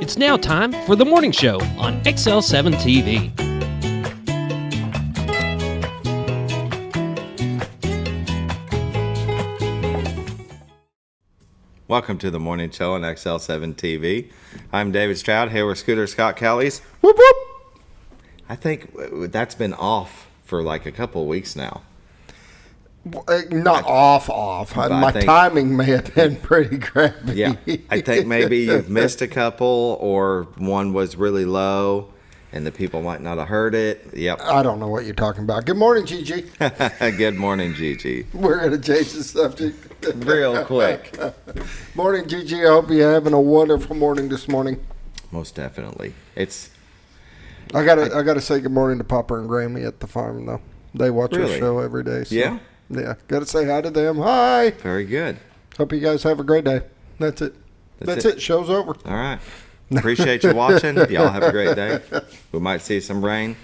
It's now time for the morning show on XL7-TV. Welcome to the morning show on XL7-TV. I'm David Stroud here with Scooter Scott Kelly's. Whoop, whoop. I think that's been off for like a couple of weeks now. Not off. My timing may have been pretty crappy. Yeah, I think maybe you've missed a couple, or one was really low, and the people might not have heard it. Yep. I don't know what you're talking about. Good morning, Gigi. Good morning, Gigi. We're going to change the subject. Real quick. Morning, Gigi. I hope you're having a wonderful morning this morning. Most definitely. I gotta say good morning to Papa and Grammy at the farm, though. They watch Really? our show every day. So. Yeah? Yeah, got to say hi to them. Hi. Very good. Hope you guys have a great day. That's it. That's it. Show's over. All right. Appreciate you watching. Y'all have a great day. We might see some rain.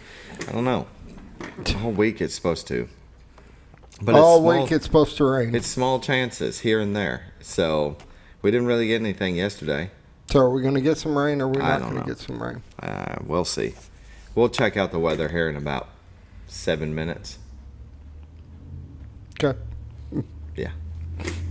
I don't know. All week it's supposed to. But all week it's supposed to rain. It's small chances here and there. So we didn't really get anything yesterday. So are we going to get some rain or are we I not don't going to know. get some rain? We'll see. We'll check out the weather here in about 7 minutes. Okay. Yeah.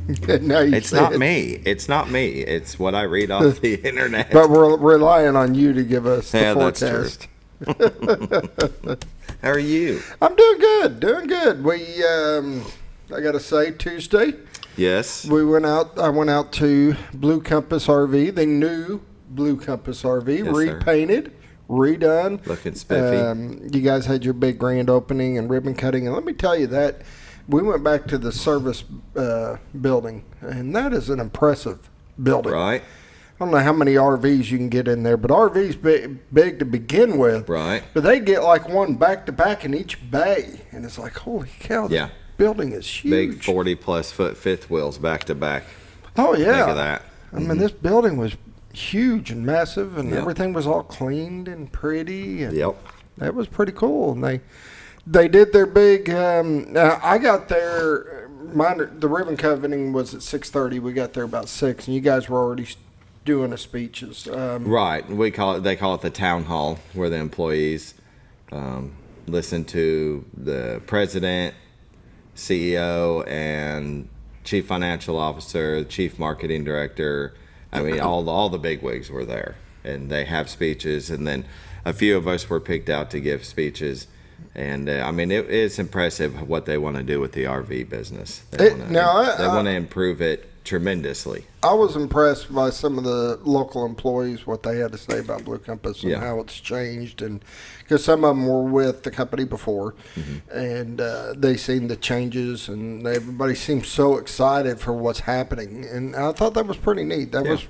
It's not me. It's not me. It's what I read off the internet. But we're relying on you to give us the forecast. That's true. How are you? I'm doing good. We, I got to say, Tuesday. Yes. I went out to Blue Compass RV, the new Blue Compass RV, Yes, repainted, redone. Looking spiffy. You guys had your big grand opening and ribbon cutting, and let me tell you that we went back to the service building, and that is an impressive building. Right. I don't know how many RVs you can get in there, but RVs big to begin with. Right. But they get like one back to back in each bay, and it's like, holy cow! Yeah. This building is huge. Big 40-plus foot fifth wheels back to back. Oh yeah. Think of that. I mean, this building was huge and massive, and Yep. everything was all cleaned and pretty. And Yep. that was pretty cool. And they did their big. I got there. The ribbon cutting was at 6:30. We got there about 6, and you guys were already doing the speeches. Right. They call it the town hall, where the employees listen to the president, CEO, and chief financial officer, chief marketing director. I mean, all the bigwigs were there, and they have speeches. And then a few of us were picked out to give speeches. And I mean, it's impressive what they want to do with the RV business. They want to improve it tremendously. I was impressed by some of the local employees, what they had to say about Blue Compass and how it's changed. And because some of them were with the company before, and they seen the changes, and everybody seemed so excited for what's happening. And I thought that was pretty neat. That was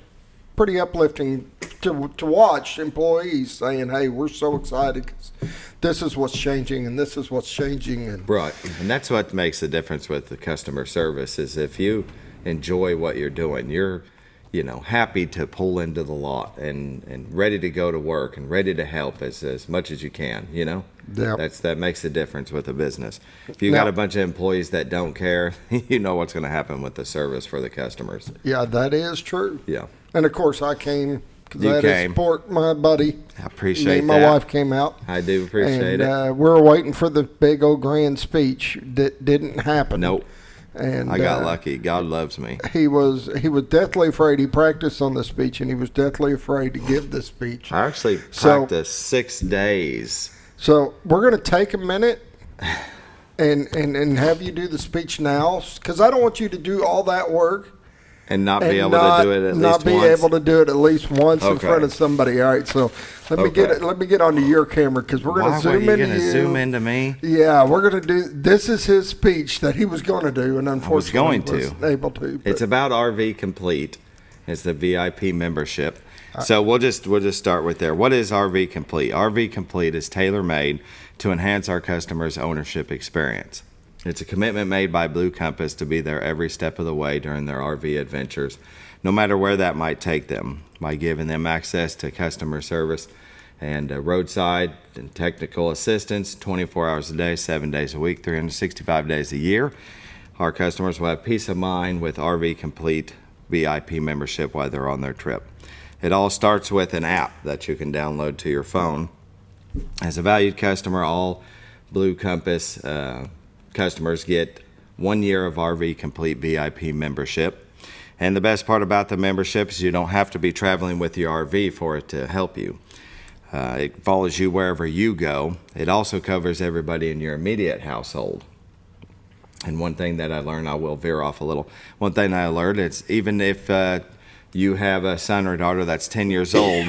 pretty uplifting to watch employees saying, hey, we're so excited because this is what's changing and this is what's changing. And Right. And that's what makes the difference with the customer service is if you enjoy what you're doing, you're happy to pull into the lot and ready to go to work and ready to help as much as you can. That makes the difference with a business. If you got a bunch of employees that don't care, you know what's going to happen with the service for the customers. Yeah, that is true. Yeah. And of course I came because I had came. to support my buddy. I appreciate Me and my that. wife came out. I do appreciate it. We were waiting for the big old grand speech that didn't happen. Nope. And I got lucky. God loves me. He was deathly afraid. He practiced on the speech, and he was deathly afraid to give the speech. I actually practiced 6 days. So we're going to take a minute and have you do the speech now, because I don't want you to do all that work and not be able to do it at least once. Not be able to do it at least once in front of somebody. All right, so let me get onto your camera because we're going to zoom into you. Going to zoom into me? Yeah, we're going to do. This is his speech that he was going to do, and unfortunately, wasn't able to. But. It's about RV Complete. It's the VIP membership. So we'll just start with there. What is RV Complete? RV Complete is tailor-made to enhance our customers' ownership experience. It's a commitment made by Blue Compass to be there every step of the way during their RV adventures, no matter where that might take them, by giving them access to customer service and roadside and technical assistance 24 hours a day, 7 days a week, 365 days a year. Our customers will have peace of mind with RV Complete VIP membership while they're on their trip. It all starts with an app that you can download to your phone. As a valued customer, all Blue Compass customers get 1 year of RV Complete VIP membership. And the best part about the membership is you don't have to be traveling with your RV for it to help you. It follows you wherever you go. It also covers everybody in your immediate household. And one thing that I learned, I will veer off a little. One thing I learned is even if you have a son or daughter that's 10 years old,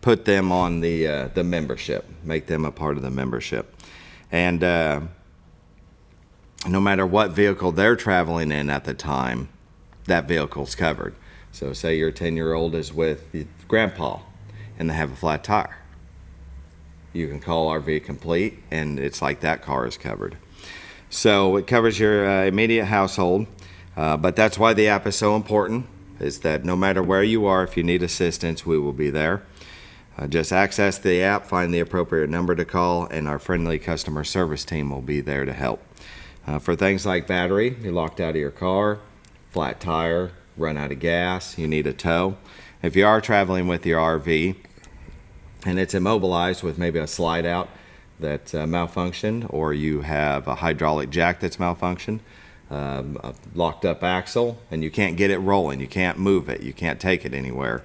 put them on the membership. Make them a part of the membership. And no matter what vehicle they're traveling in at the time, that vehicle's covered. So say your 10-year-old is with grandpa and they have a flat tire. You can call RV Complete and it's like that car is covered. So it covers your immediate household, but that's why the app is so important, is that no matter where you are, if you need assistance, we will be there. Just access the app, find the appropriate number to call, and our friendly customer service team will be there to help. For things like battery, you're locked out of your car, flat tire, run out of gas, you need a tow. If you are traveling with your RV and it's immobilized with maybe a slide out that's malfunctioned, or you have a hydraulic jack that's malfunctioned, a locked up axle, and you can't get it rolling, you can't move it, you can't take it anywhere,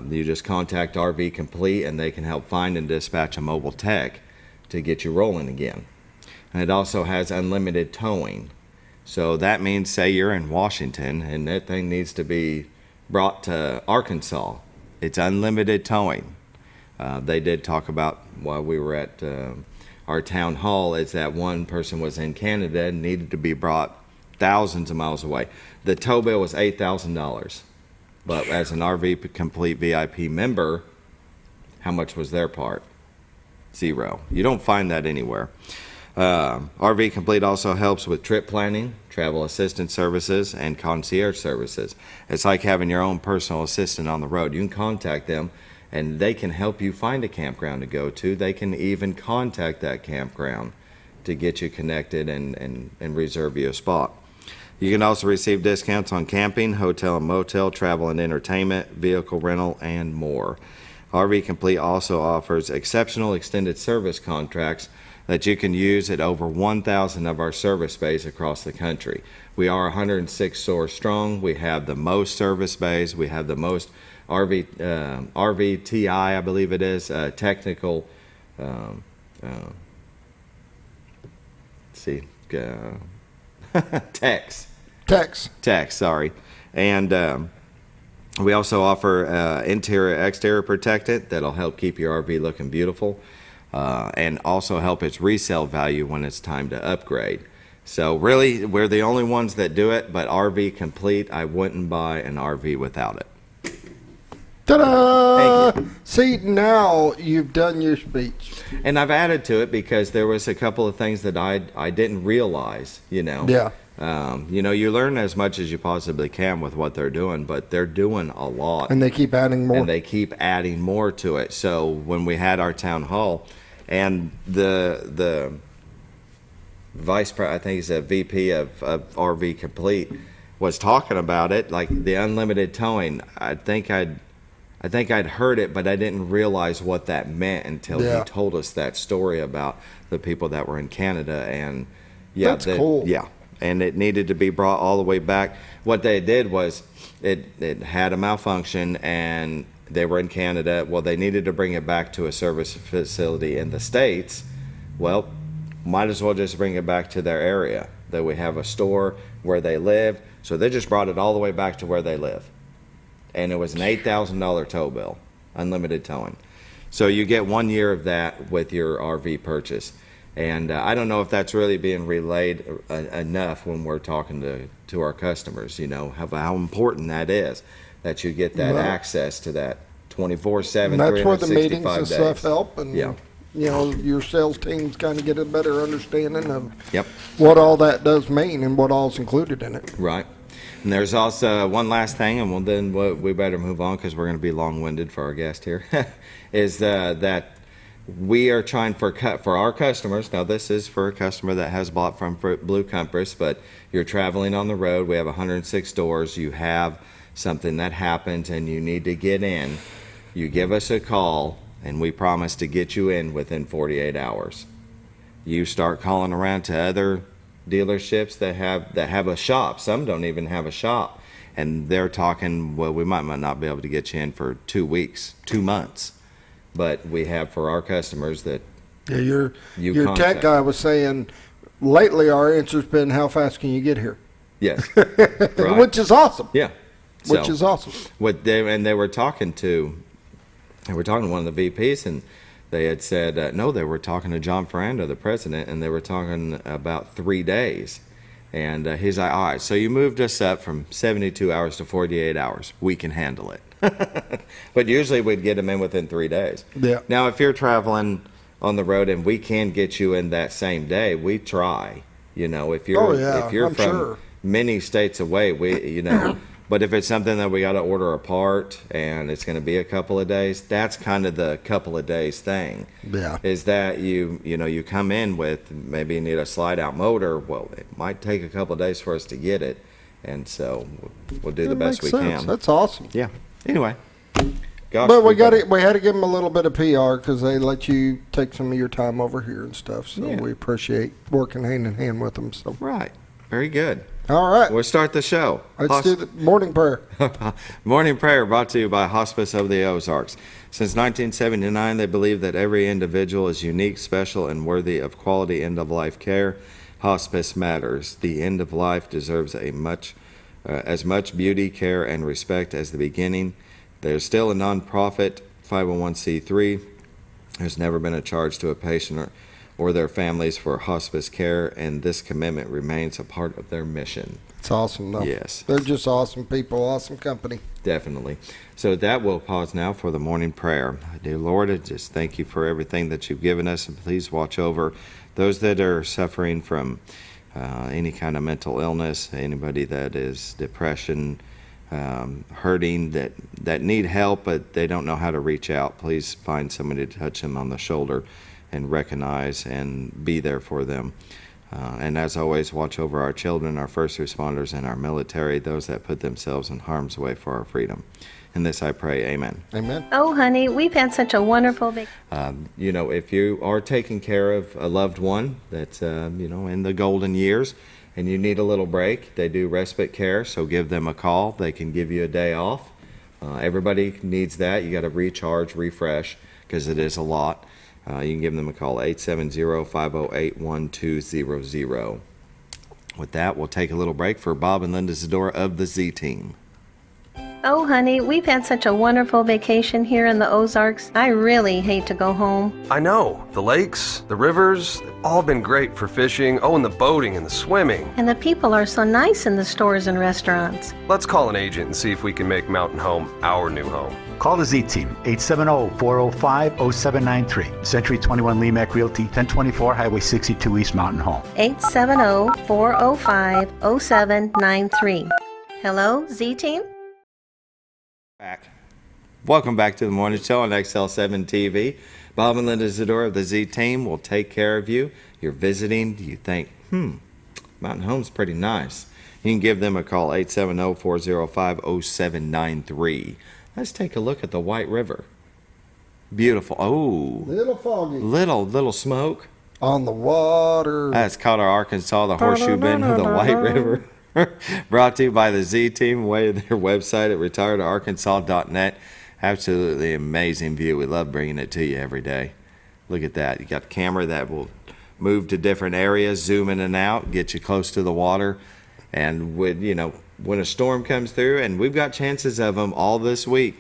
you just contact RV Complete and they can help find and dispatch a mobile tech to get you rolling again. And it also has unlimited towing. So that means, say you're in Washington and that thing needs to be brought to Arkansas, it's unlimited towing. They did talk about while we were at our town hall is that one person was in Canada and needed to be brought thousands of miles away. The tow bill was $8,000. But as an RV Complete VIP member, how much was their part? Zero. You don't find that anywhere. RV Complete also helps with trip planning, travel assistance services, and concierge services. It's like having your own personal assistant on the road. You can contact them and they can help you find a campground to go to. They can even contact that campground to get you connected and reserve you a spot. You can also receive discounts on camping, hotel and motel, travel and entertainment, vehicle rental, and more. RV Complete also offers exceptional extended service contracts that you can use at over 1,000 of our service bays across the country. We are 106 stores strong. We have the most service bays. We have the most RVTI, I believe it is, technical, techs, sorry. And we also offer interior, exterior protectant that'll help keep your RV looking beautiful, and also help its resale value when it's time to upgrade. So really, we're the only ones that do it, but RV Complete, I wouldn't buy an RV without it. Ta-da! See, now you've done your speech. And I've added to it because there was a couple of things that I didn't realize, you know. Yeah. You learn as much as you possibly can with what they're doing, but they're doing a lot. And they keep adding more. And they keep adding more to it. So when we had our town hall, and the vice president, I think he's a VP of RV Complete, was talking about it, like the unlimited towing. I think I'd heard it, but I didn't realize what that meant until he told us that story about the people that were in Canada. And that's cool. Yeah, and it needed to be brought all the way back. What they did was it had a malfunction, and they were in Canada. Well, they needed to bring it back to a service facility in the States. Well, might as well just bring it back to their area. That we have a store where they live, so they just brought it all the way back to where they live. And it was an $8,000 tow bill, unlimited towing. So you get 1 year of that with your RV purchase. And I don't know if that's really being relayed enough when we're talking to our customers, you know, how important that is, that you get that access to that 24/7, and that's where the meetings and days. stuff help. And, you know, your sales teams kind of get a better understanding of Yep. what all that does mean and what all's included in it. Right. And there's also one last thing, and then we better move on because we're going to be long-winded for our guest here, is that we are trying for our customers. Now, this is for a customer that has bought from Blue Compass, but you're traveling on the road. We have 106 stores. You have something that happens and you need to get in, you give us a call and we promise to get you in within 48 hours. You start calling around to other dealerships that have a shop. Some don't even have a shop, and they're talking, well, we might not be able to get you in for 2 weeks, 2 months, but we have for our customers that your tech guy was saying lately our answer's been, how fast can you get here? Yes. Right. Which is awesome. Yeah. Which is awesome. They were talking to one of the VPs, and they had said, no, they were talking to John Ferrando, the president, and they were talking about 3 days. And he's like, all right, so you moved us up from 72 hours to 48 hours. We can handle it. But usually we'd get them in within 3 days. Yeah. Now, if you're traveling on the road and we can get you in that same day, we try. If you're from many states away, but if it's something that we got to order apart and it's going to be a couple of days, that's kind of the couple of days thing. Yeah. Is that you come in with, maybe you need a slide out motor. Well, it might take a couple of days for us to get it. And so we'll do the best we can. That's awesome. Yeah. Anyway. Gosh, but we had to give them a little bit of PR because they let you take some of your time over here and stuff. So we appreciate working hand in hand with them. So. Right. Very good. All right. We'll start the show. Let's do the morning prayer. Morning prayer brought to you by Hospice of the Ozarks. Since 1979, they believe that every individual is unique, special, and worthy of quality end-of-life care. Hospice matters. The end of life deserves as much beauty, care, and respect as the beginning. There's still a nonprofit 501c3. There's never been a charge to a patient or their families for hospice care, and this commitment remains a part of their mission. It's awesome, though. Yes. They're just awesome people, awesome company. Definitely. So that will pause now for the morning prayer. Dear Lord, I just thank you for everything that you've given us, and please watch over those that are suffering from any kind of mental illness, anybody that is depression, hurting, that need help, but they don't know how to reach out. Please find somebody to touch them on the shoulder and recognize and be there for them. And as always, watch over our children, our first responders, and our military, those that put themselves in harm's way for our freedom. In this I pray, amen. Amen. Oh, honey, we've had such a wonderful vacation. If you are taking care of a loved one that's, in the golden years and you need a little break, they do respite care, so give them a call. They can give you a day off. Everybody needs that. You got to recharge, refresh, because it is a lot. You can give them a call, 870-508-1200. With that, we'll take a little break for Bob and Linda Zadora of the Z-Team. Oh, honey, we've had such a wonderful vacation here in the Ozarks. I really hate to go home. I know. The lakes, the rivers, they've all been great for fishing. Oh, and the boating and the swimming. And the people are so nice in the stores and restaurants. Let's call an agent and see if we can make Mountain Home our new home. Call the Z-Team, 870-405-0793. Century 21 Lemac Realty, 1024 Highway 62 East Mountain Home. 870-405-0793. Hello, Z-Team? Welcome back to the morning show on XL7-TV. Bob and Linda Zadora of the Z-Team will take care of you. You're visiting, you think, Mountain Home's pretty nice. You can give them a call, 870-405-0793. Let's take a look at the White River. Beautiful. Oh. Little foggy. Little smoke. On the water. That's called our Arkansas, the horseshoe bend of the White River. Brought to you by the Z-Team. Way to their website at retiredarkansas.net. Absolutely amazing view. We love bringing it to you every day. Look at that. You got a camera that will move to different areas, zoom in and out, get you close to the water. And when a storm comes through, and we've got chances of them all this week,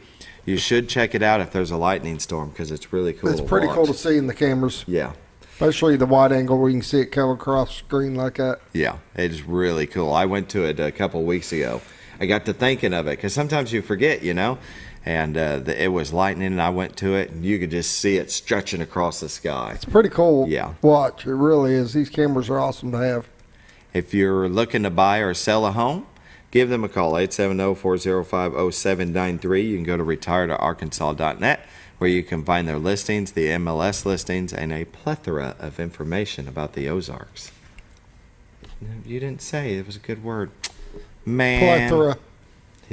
you should check it out if there's a lightning storm, because it's really cool. It's pretty cool to see in the cameras. Yeah. Especially the wide angle where you can see it come across the screen like that. Yeah, it's really cool. I went to it a couple of weeks ago. I got to thinking of it, because sometimes you forget, and it was lightning, and I went to it, and you could just see it stretching across the sky. It's pretty cool. Yeah. Watch. It really is. These cameras are awesome to have. If you're looking to buy or sell a home, give them a call, 870-405-0793. You can go to retiredarkansas.net, where you can find their listings, the MLS listings, and a plethora of information about the Ozarks. You didn't say. It was a good word. Man. Plethora.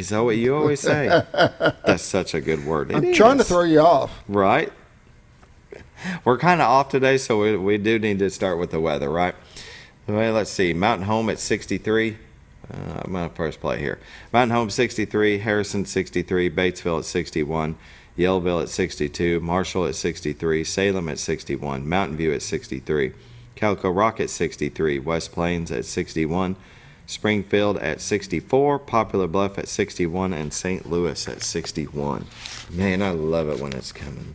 Is that what you always say? That's such a good word. I'm trying to throw you off. Right? We're kind of off today, so we do need to start with the weather, right? Well, let's see. Mountain Home at 63. I'm going to press play here. Mountain Home 63, Harrison 63, Batesville at 61, Yellville at 62, Marshall at 63, Salem at 61, Mountain View at 63, Calico Rock at 63, West Plains at 61, Springfield at 64, Poplar Bluff at 61, and St. Louis at 61. Man, I love it when it's coming.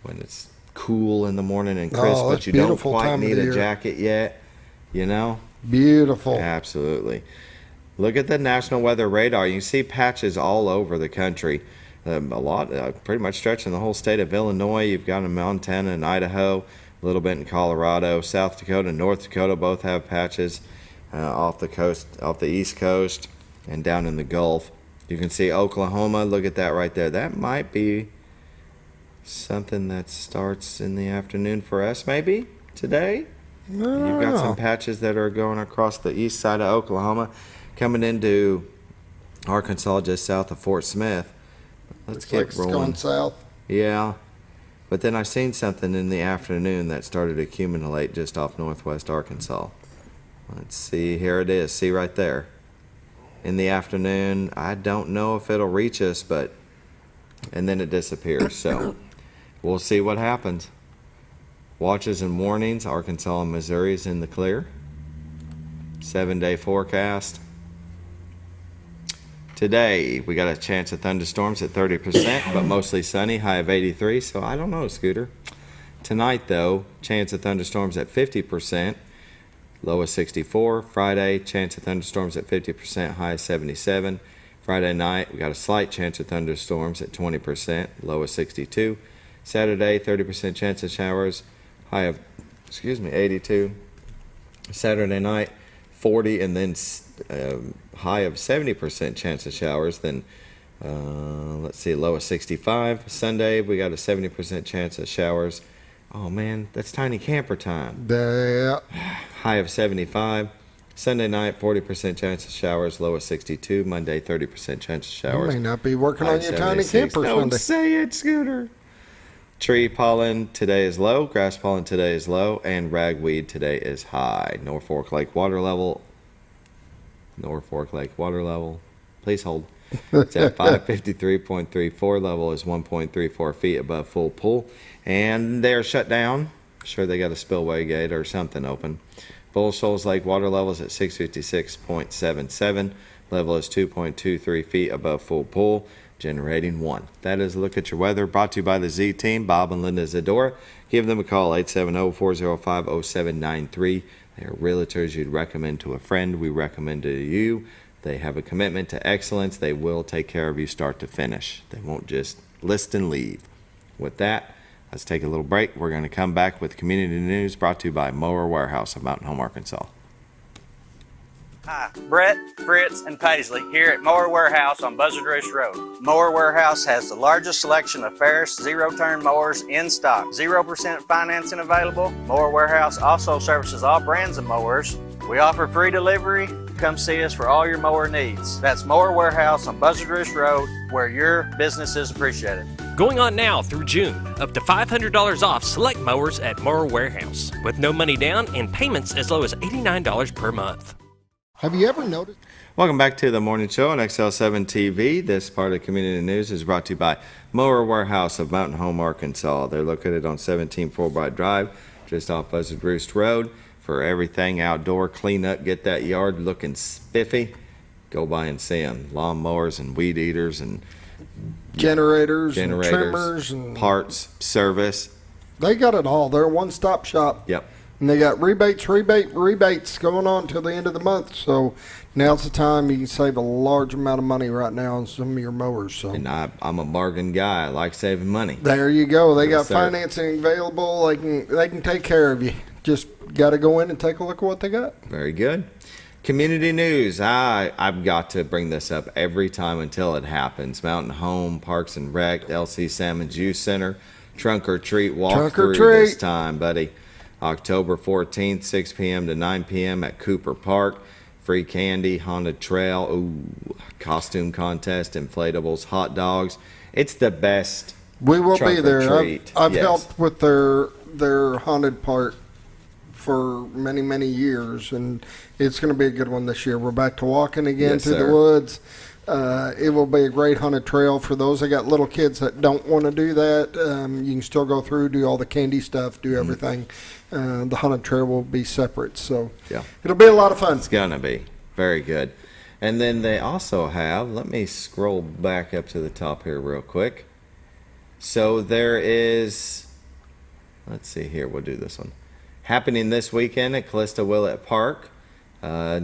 When it's cool in the morning and crisp, but you don't quite need a jacket yet, you know? Beautiful. Absolutely. Look at the National Weather Radar. You see patches all over the country. A lot, pretty much stretching the whole state of Illinois. You've got in Montana and Idaho, a little bit in Colorado. South Dakota and North Dakota both have patches off the coast, off the East Coast, and down in the Gulf. You can see Oklahoma. Look at that right there. That might be something that starts in the afternoon for us, maybe today. You've got some patches that are going across the east side of Oklahoma, coming into Arkansas just south of Fort Smith. Let's get rolling. It's going south. Yeah. But then I seen something in the afternoon that started to accumulate just off northwest Arkansas. Let's see. Here it is. See right there. In the afternoon, I don't know if it'll reach us, but and then it disappears. So we'll see what happens. Watches and warnings. Arkansas and Missouri is in the clear. 7-day forecast. Today, we got a chance of thunderstorms at 30%, but mostly sunny, high of 83. So I don't know, Scooter. Tonight, though, chance of thunderstorms at 50%, low of 64. Friday, chance of thunderstorms at 50%, high of 77. Friday night, we got a slight chance of thunderstorms at 20%, low of 62. Saturday, 30% chance of showers, high of 82. Saturday night, 40, and then high of 70% chance of showers. Then let's see, low of 65. Sunday, we got a 70% chance of showers. Oh man, that's tiny camper time. Yeah. High of 75. Sunday night, 40% chance of showers, low of 62. Monday, 30% chance of showers. You may not be working on your tiny camper Don't Sunday. say it, Scooter. Tree pollen today is low, grass pollen today is low, and ragweed today is high. Norfolk Lake water level. Please hold. It's at 553.34. Level is 1.34 feet above full pool. And they're shut down. Sure, they got a spillway gate or something open. Bull Shoals Lake water level is at 656.77. Level is 2.23 feet above full pool. Generating 1. That is a look at your weather, brought to you by the Z Team, Bob and Linda Zadora. Give them a call, 870-405-0793. They are realtors you'd recommend to a friend. We recommend to you. They have a commitment to excellence. They will take care of you start to finish. They won't just list and leave. With that, let's take a little break. We're going to come back with community news brought to you by Mower Warehouse of Mountain Home, Arkansas. Hi, Brett, Fritz, and Paisley here at Mower Warehouse on Buzzard Roost Road. Mower Warehouse has the largest selection of Ferris zero-turn mowers in stock. 0% financing available. Mower Warehouse also services all brands of mowers. We offer free delivery. Come see us for all your mower needs. That's Mower Warehouse on Buzzard Roost Road, where your business is appreciated. Going on now through June. Up to $500 off select mowers at Mower Warehouse, with no money down and payments as low as $89 per month. Have you ever noticed? Welcome back to the morning show on XL7-TV. This part of community news is brought to you by Mower Warehouse of Mountain Home, Arkansas. They're located on 17 Fulbright Drive, just off Buzzard Roost Road. For everything outdoor, clean up, get that yard looking spiffy, go by and see them. Lawn mowers and weed eaters and Generators and trimmers and parts, service. They got it all. They're a one-stop shop. Yep. And they got rebates going on till the end of the month. So now's the time you can save a large amount of money right now on some of your mowers. So. And I'm a bargain guy. I like saving money. There you go. They got Yes, sir. financing available. They can take care of you. Just got to go in and take a look at what they got. Very good. Community news. I've got to bring this up every time until it happens. Mountain Home, Parks and Rec, LC Salmon's Youth Center, Trunk or Treat walkthrough this time, buddy. October 14th, 6 p.m. to 9 p.m. at Cooper Park. free candy, haunted trail, ooh, costume contest, inflatables, hot dogs. It's the best. We will be there. I've Yes. helped with their haunted part for many, many years, and it's going to be a good one this year. We're back to walking again Yes, through sir. the woods. It will be a great haunted trail for those that got little kids that don't want to do that. You can still go through, do all the candy stuff, do everything. The haunted trail will be separate, so Yeah. it'll be a lot of fun. It's gonna be very good. And then they also have, let me scroll back up to the top here real quick. So there is, let's see here, we'll do this one. Happening this weekend at Callista Willett Park.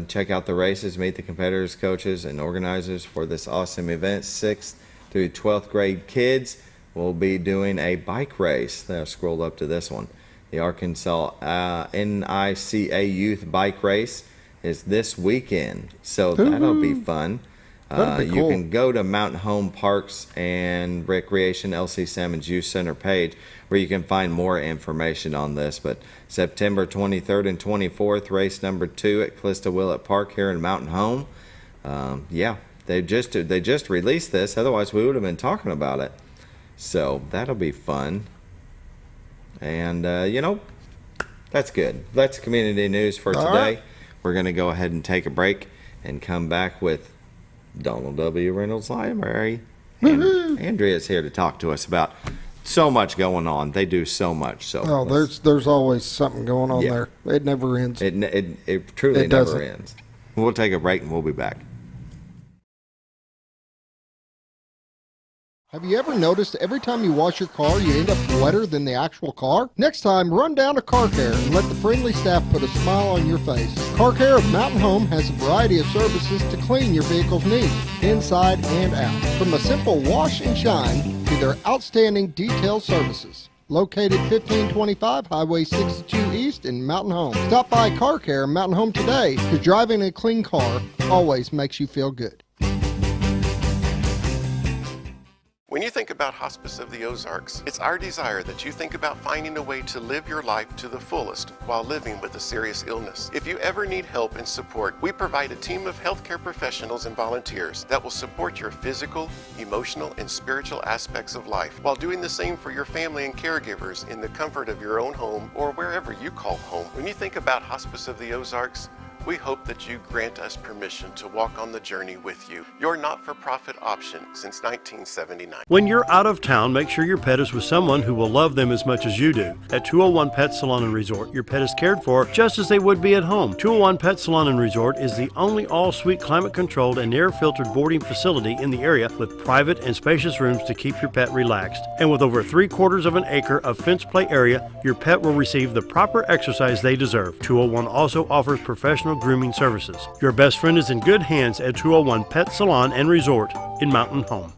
Check out the races, meet the competitors, coaches, and organizers for this awesome event. 6th through 12th grade kids will be doing a bike race. Now scroll up to this one. The Arkansas NICA Youth Bike Race is this weekend, so that'll be fun. That'd be You cool. can go to Mountain Home Parks and Recreation LC Salmon's Youth Center page where you can find more information on this. But September 23rd and 24th, race number 2 at Callista Willett Park here in Mountain Home. Yeah, they just released this. Otherwise, we would have been talking about it. So that'll be fun. And that's good. That's community news for All today. right. We're going to go ahead and take a break and come back with Donald W. Reynolds Library. And Andrea's here to talk to us about so much going on. They do so much. So Oh, there's always something going on Yeah. there. It never ends. it truly It never doesn't. ends. We'll take a break and we'll be back. Have you ever noticed every time you wash your car, you end up wetter than the actual car? Next time, run down to Car Care and let the friendly staff put a smile on your face. Car Care of Mountain Home has a variety of services to clean your vehicle's needs, inside and out. From a simple wash and shine to their outstanding detailed services. Located 1525 Highway 62 East in Mountain Home. Stop by Car Care Mountain Home today, because driving a clean car always makes you feel good. When you think about Hospice of the Ozarks, it's our desire that you think about finding a way to live your life to the fullest while living with a serious illness. If you ever need help and support, we provide a team of healthcare professionals and volunteers that will support your physical, emotional, and spiritual aspects of life while doing the same for your family and caregivers in the comfort of your own home or wherever you call home. When you think about Hospice of the Ozarks, we hope that you grant us permission to walk on the journey with you. Your not-for-profit option since 1979. When you're out of town, make sure your pet is with someone who will love them as much as you do. At 201 Pet Salon and Resort, your pet is cared for just as they would be at home. 201 Pet Salon and Resort is the only all-suite climate-controlled and air-filtered boarding facility in the area with private and spacious rooms to keep your pet relaxed. And with over 3/4 of an acre of fenced play area, your pet will receive the proper exercise they deserve. 201 also offers professional grooming services. Your best friend is in good hands at 201 Pet Salon and Resort in Mountain Home.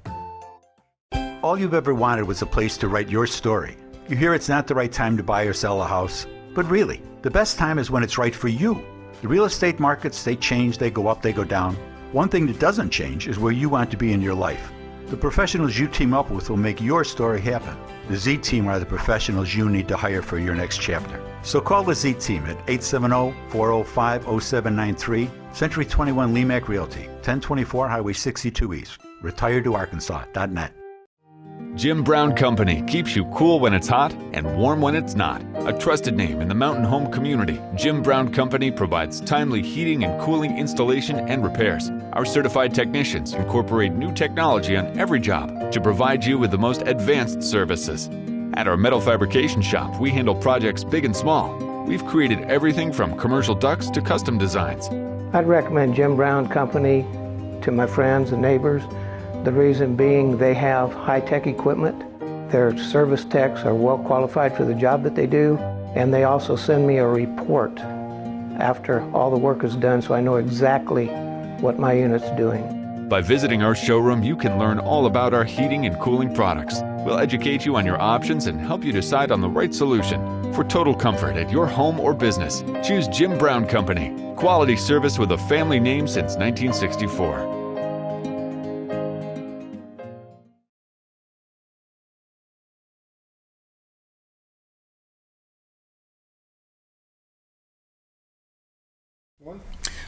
All you've ever wanted was a place to write your story. You hear it's not the right time to buy or sell a house, but really, the best time is when it's right for you. The real estate markets, they change, they go up, they go down. One thing that doesn't change is where you want to be in your life. The professionals you team up with will make your story happen. The Z Team are the professionals you need to hire for your next chapter. So call the Z Team at 870-405-0793, Century 21 Lemac Realty, 1024 Highway 62 East, retiredtoarkansas.net. Jim Brown Company keeps you cool when it's hot and warm when it's not. A trusted name in the mountain home community, Jim Brown Company provides timely heating and cooling installation and repairs. Our certified technicians incorporate new technology on every job to provide you with the most advanced services. At our metal fabrication shop, we handle projects big and small. We've created everything from commercial ducts to custom designs. I'd recommend Jim Brown Company to my friends and neighbors. The reason being they have high-tech equipment. Their service techs are well qualified for the job that they do, and they also send me a report after all the work is done so I know exactly what my unit's doing. By visiting our showroom, you can learn all about our heating and cooling products. We'll educate you on your options and help you decide on the right solution. For total comfort at your home or business, choose Jim Brown Company. Quality service with a family name since 1964.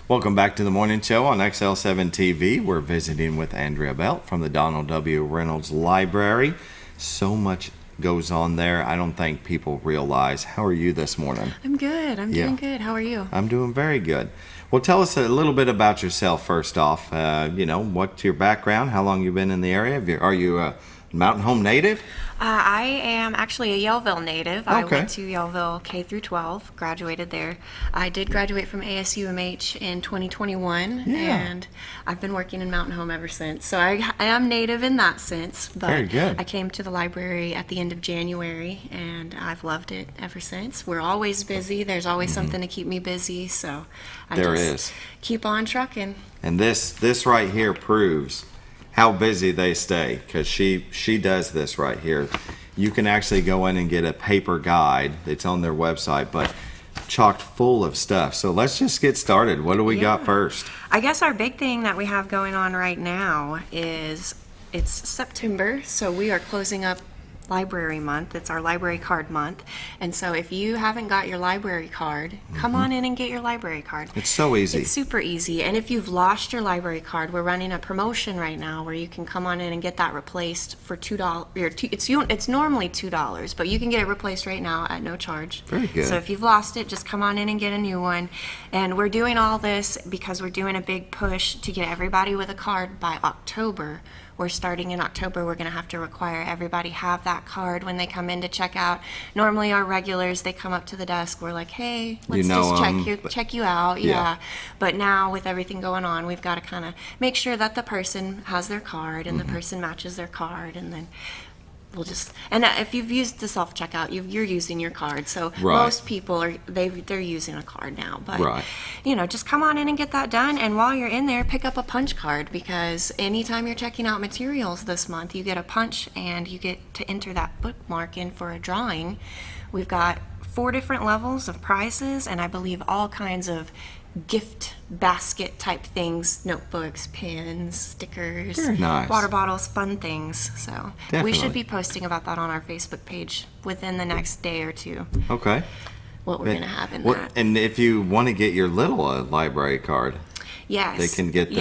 Welcome back to the morning show on XL7-TV. We're visiting with Andrea Belt from the Donald W. Reynolds Library. So much goes on there. I don't think people realize. How are you this morning? I'm good. I'm doing good. How are you? I'm doing very good. Well, tell us a little bit about yourself first off. What's your background? How long you been in the area? Are you a Mountain Home native? I am actually a Yellville native. I Okay. went to Yellville K through 12, graduated there. I did graduate from ASUMH in 2021, and I've been working in Mountain Home ever since. So I am native in that sense. But Very good. I came to the library at the end of January, and I've loved it ever since. We're always busy. There's always something to keep me busy, so I There just is. keep on trucking. And this right here proves how busy they stay, because she does this right here. You can actually go in and get a paper guide. It's on their website, but chocked full of stuff. So let's just get started. What do we got first? I guess our big thing that we have going on right now is it's September, so we are closing up Library Month. It's our library card month. And so if you haven't got your library card, come on in and get your library card. It's so easy. It's super easy. And if you've lost your library card, we're running a promotion right now where you can come on in and get that replaced for $2. It's normally $2, but you can get it replaced right now at no charge. Very good. So if you've lost it, just come on in and get a new one. And we're doing all this because we're doing a big push to get everybody with a card by October. We're starting in October. We're going to have to require everybody have that card when they come in to check out. Normally our regulars, they come up to the desk. We're like, hey, let's just check you out. Yeah. But now with everything going on, we've got to kind of make sure that the person has their card and the person matches their card, and then we'll just, and if you've used the self-checkout, you're using your card. So most people they're using a card now. But just come on in and get that done. And while you're in there, pick up a punch card, because anytime you're checking out materials this month, you get a punch and you get to enter that bookmark in for a drawing. We've got 4 different levels of prizes, and I believe all kinds of gift basket type things, notebooks, pens, stickers, Very nice. water bottles, fun things. So Definitely. we should be posting about that on our Facebook page within the next day or two. Okay. What we're going to have in that. And if you want to get your little library card, Yes. they can get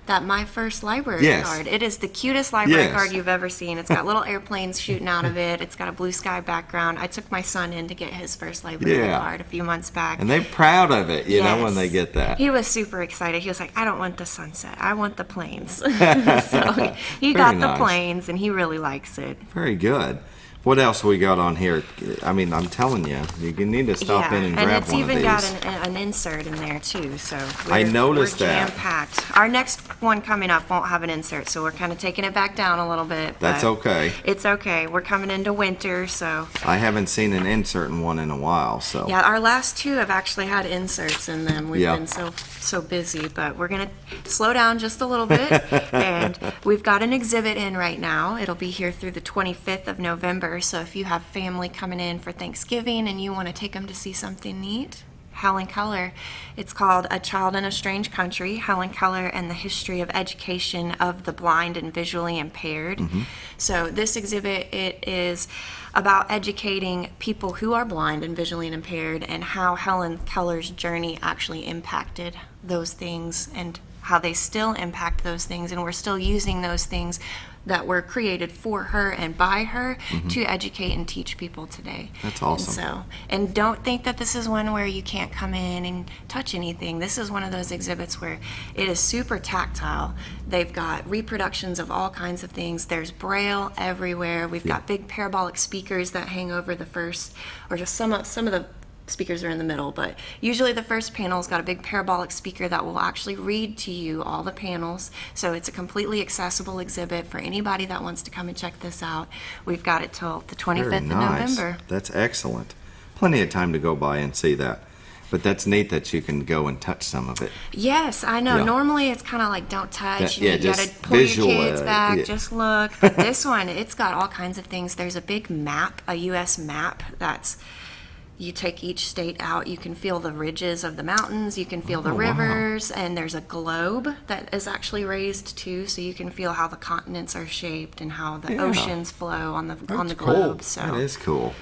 that My First Library card. It is the cutest library card you've ever seen. It's got little airplanes shooting out of it. It's got a blue sky background. I took my son in to get his first library card a few months back. And they're proud of it, you know, when they get that. He was super excited. He was like, I don't want the sunset. I want the planes. So he got the planes, and he really likes it. Very good. What else we got on here? I mean, I'm telling you, you need to stop in and grab one of these. And it's even got an insert in there too, so I noticed we're that. jam-packed. Our next one coming up won't have an insert, so we're kind of taking it back down a little bit. That's okay. It's okay. We're coming into winter, so. I haven't seen an insert in one in a while, so. Yeah, our last 2 have actually had inserts in them. We've been so busy, but we're gonna slow down just a little bit. And we've got an exhibit in right now. It'll be here through the 25th of November. So if you have family coming in for Thanksgiving and you want to take them to see something neat, Helen Keller. It's called A Child in a Strange Country, Helen Keller and the History of Education of the Blind and Visually Impaired. So this exhibit, it is about educating people who are blind and visually impaired, and how Helen Keller's journey actually impacted those things, and how they still impact those things, and we're still using those things that were created for her and by her to educate and teach people today. That's awesome. And don't think that this is one where you can't come in and touch anything. This is one of those exhibits where it is super tactile. They've got reproductions of all kinds of things. There's Braille everywhere. We've got big parabolic speakers that hang over the first, or just some of the speakers are in the middle, but usually the first panel's got a big parabolic speaker that will actually read to you all the panels. So it's a completely accessible exhibit for anybody that wants to come and check this out. We've got it till the 25th of November. That's excellent. Plenty of time to go by and see that. But that's neat that you can go and touch some of it. Yes, I know. Normally it's kind of like don't touch. You just gotta pull visual, your kids back, just look. But this one, it's got all kinds of things. There's a big map, a U.S. map that's, you take each state out, you can feel the ridges of the mountains, you can feel the rivers, and there's a globe that is actually raised too, so you can feel how the continents are shaped and how the oceans flow on the globe. So that is cool.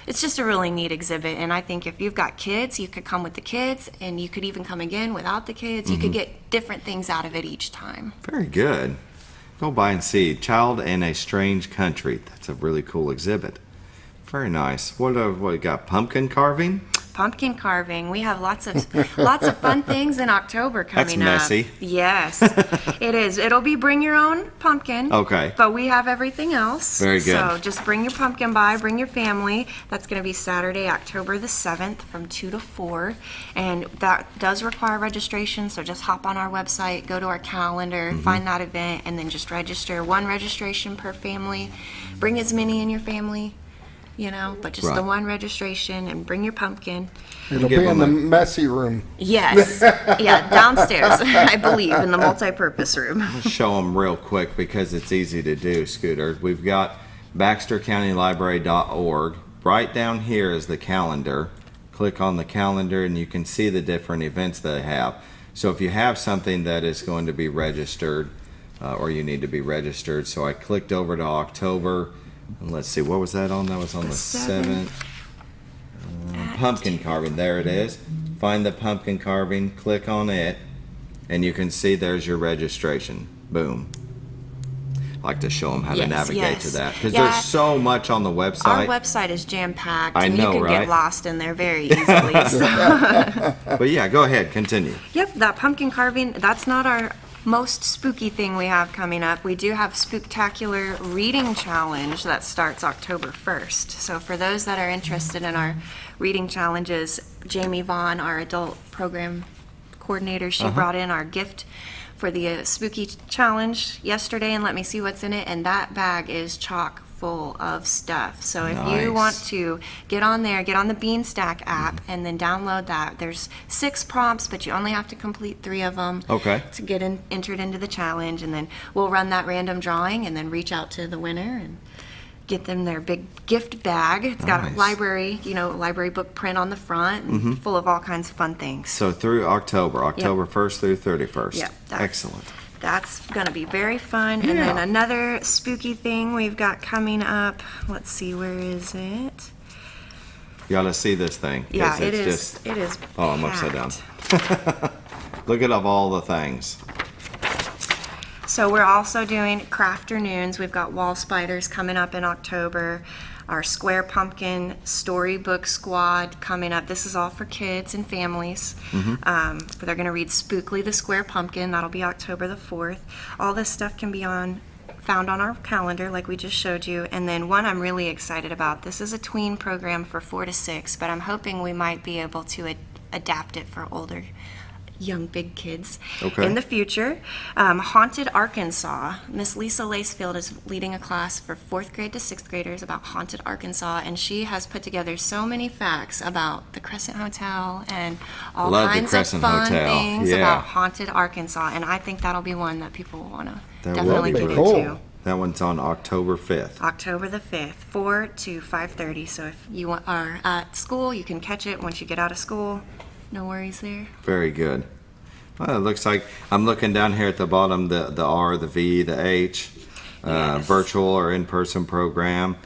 it's just a really neat exhibit. And I think if you've got kids, you could come with the kids, and you could even come again without the kids. You could get different things out of it each time. Very good. Go by and see Child in a Strange Country. That's a really cool exhibit. Very nice. What we got? Pumpkin carving? Pumpkin carving. We have lots of fun things in October coming up. That's messy. Yes, it is. It'll be bring your own pumpkin. Okay. But we have everything else. Very good. So just bring your pumpkin by, bring your family. That's going to be Saturday, October the 7th from 2 to 4. And that does require registration, so just hop on our website, go to our calendar, find that event, and then just register. 1 registration per family. Bring as many in your family, but just the 1 registration, and bring your pumpkin. It'll be in the messy room. Yes. Yeah, downstairs, I believe, in the multi-purpose room. I'll show them real quick because it's easy to do, Scooter. We've got BaxterCountyLibrary.org. Right down here is the calendar. Click on the calendar and you can see the different events they have. So if you have something that is going to be registered, or you need to be registered, so I clicked over to October. And let's see, what was that on? That was on the 7th. Pumpkin carving, there it is. Find the pumpkin carving, click on it, and you can see there's your registration. Boom. I like to show them how to navigate to that, because there's so much on the website. Our website is jam-packed, I know, and you can right? get lost in there very easily. But yeah, go ahead, continue. Yep, that pumpkin carving, that's not our most spooky thing we have coming up. We do have Spooktacular Reading Challenge that starts October 1st. So for those that are interested in our reading challenges, Jamie Vaughn, our adult program coordinator, she brought in our gift for the spooky challenge yesterday, and let me see what's in it, and that bag is chock full of stuff. So if you want to get on there, get on the Beanstack app, and then download that. There's 6 prompts, but you only have to complete 3 of them to get entered into the challenge, and then we'll run that random drawing and then reach out to the winner and get them their big gift bag. It's got a library, library book print on the front, and full of all kinds of fun things. So through October 1st through 31st. Yep. Excellent. That's going to be very fun. And then another spooky thing we've got coming up. Let's see, where is it? You got to see this thing. Yeah, it is. It is. Oh, I'm upside down. Look at all the things. So we're also doing crafternoons. We've got wall spiders coming up in October. Our Square Pumpkin Storybook Squad coming up. This is all for kids and families. They're going to read Spookly the Square Pumpkin. That'll be October the 4th. All this stuff can be found on our calendar like we just showed you. And then one I'm really excited about. This is a tween program for 4 to 6, but I'm hoping we might be able to adapt it for older young big kids in the future. Haunted Arkansas. Miss Lisa Lacefield is leading a class for 4th grade to 6th graders about Haunted Arkansas, and she has put together so many facts about the Crescent Hotel and all kinds of fun things about Haunted Arkansas, and I think that'll be one that people will want to definitely get into. That one's on October 5th. October the 5th, 4 to 5:30. So if you are at school, you can catch it once you get out of school. No worries there. Very good. Well, it looks like I'm looking down here at the bottom, the R, the V, the H, virtual or in-person program,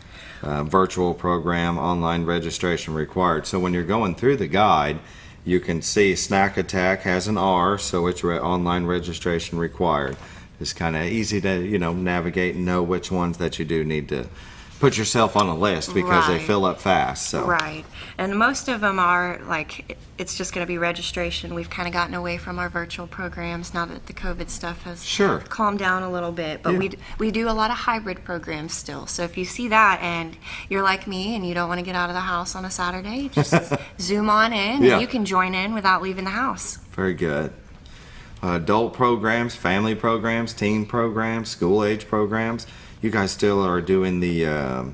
virtual program, online registration required. So when you're going through the guide, you can see Snack Attack has an R, so it's online registration required. It's kind of easy to, navigate and know which ones that you do need to put yourself on a list because they fill up fast. So. Right. And most of them are it's just going to be registration. We've kind of gotten away from our virtual programs now that the COVID stuff has calmed down a little bit. But we do a lot of hybrid programs still. So if you see that and you're like me and you don't want to get out of the house on a Saturday, just zoom on in and you can join in without leaving the house. Very good. Adult programs, family programs, teen programs, school age programs. You guys still are doing the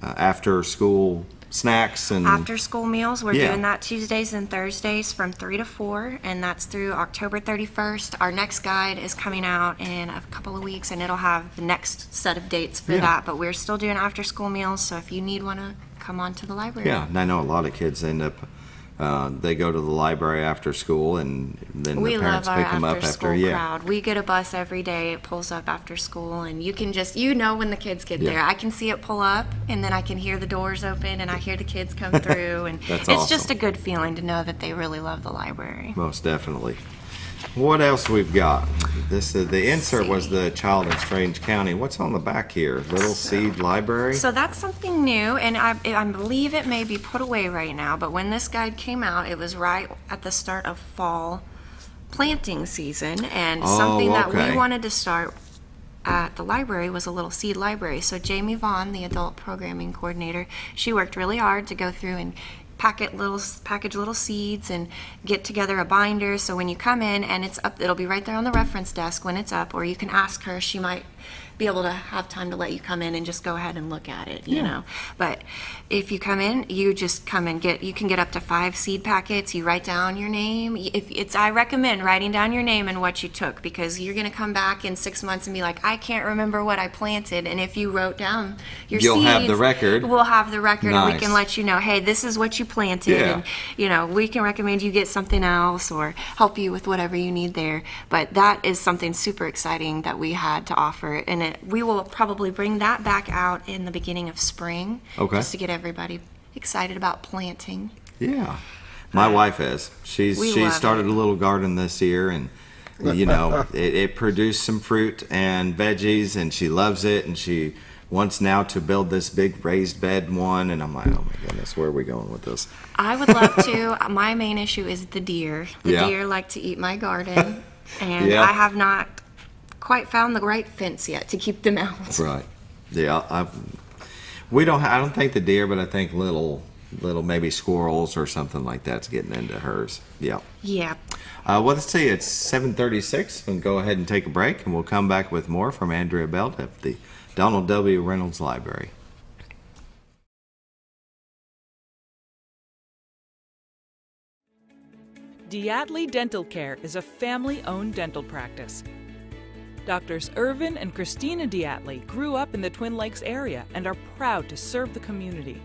after school snacks and after school meals. We're doing that Tuesdays and Thursdays from 3 to 4, and that's through October 31st. Our next guide is coming out in a couple of weeks, and it'll have the next set of dates for that. But we're still doing after school meals, so if you need one, to come on to the library. Yeah, and I know a lot of kids end up They go to the library after school, and then We the parents love our pick them up after after. school Yeah. crowd. We get a bus every day. It pulls up after school, and you can just, when the kids get Yeah. there. I can see it pull up, and then I can hear the doors open, and I hear the kids come through, and That's it's awesome. just a good feeling to know that they really love the library. Most definitely. What else we've got? The insert was the Child in Strange County. What's on the back here? Little Seed Library? So that's something new, and I believe it may be put away right now, but when this guide came out, it was right at the start of fall planting season, and something that we wanted to start at the library was a little seed library. So Jamie Vaughn, the adult programming coordinator, she worked really hard to go through and package little seeds and get together a binder, so when you come in and it's up, it'll be right there on the reference desk when it's up, or you can ask her. She might be able to have time to let you come in and just go ahead and look at it, you know. But if you come in, you just come and you can get up to 5 seed packets. You write down your name. I recommend writing down your name and what you took, because you're going to come back in 6 months and be like, I can't remember what I planted. And if you wrote down your seeds, you'll have the record. We'll have the record, Nice. and we can let you know, hey, this is what you planted, and we can recommend you get something else or help you with whatever you need there. But that is something super exciting that we had to offer, and we will probably bring that back out in the beginning of spring, just to get everybody excited about planting. Yeah. My wife has. She started a little garden this year, and it produced some fruit and veggies, and she loves it, and she wants now to build this big raised bed one, and I'm like, oh my goodness, where are we going with this? I would love to. My main issue is the deer. The deer like to eat my garden, and I have not quite found the right fence yet to keep them out. Right. Yeah. I don't think the deer, but I think little maybe squirrels or something like that's getting into hers. Yeah. Yeah. Well, let's see. It's 7:36. We'll go ahead and take a break, and we'll come back with more from Andrea Belt at the Donald W. Reynolds Library. Diatley Dental Care is a family-owned dental practice. Doctors Irvin and Christina Diatley grew up in the Twin Lakes area and are proud to serve the community.